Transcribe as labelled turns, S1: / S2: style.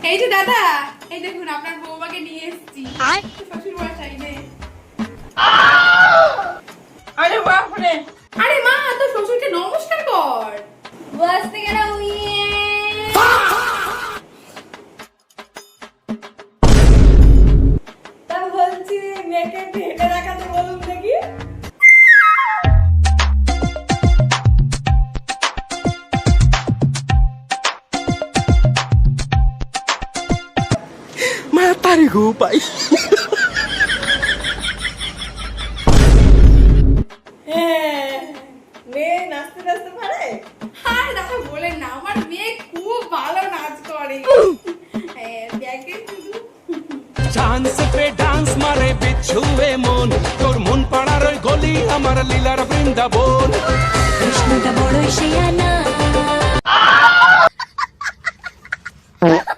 S1: এই যে দাদা, এই দেখুন আপনার বৌমাকে নিয়ে এসেছি শ্বশুর মশাই নে।
S2: আরে বাপ রে,
S1: আরে মা, তো শ্বশুরকে নমস্কার কর।
S3: বসতে গেল উইয়ে। তা বলছি মেয়েকে একটু হেঁটে দেখাতে বলুন দেখি।
S4: Matarigo, pai.
S3: হ্যাঁ, মেয়ে নাচতে নাচতে পারে।
S1: আর দাদা বলেন না, আমার মেয়ে খুব ভালো নাচ করে। হ্যাঁ, দেখেন শুধু।
S4: চান্স পে ডান্স মারে বিচ্ছুয়ে মন তোর মন পাড়ার ওই গলি আমার লীলার বৃন্দাবন
S5: কৃষ্ণটা বড়ই শিয়ানা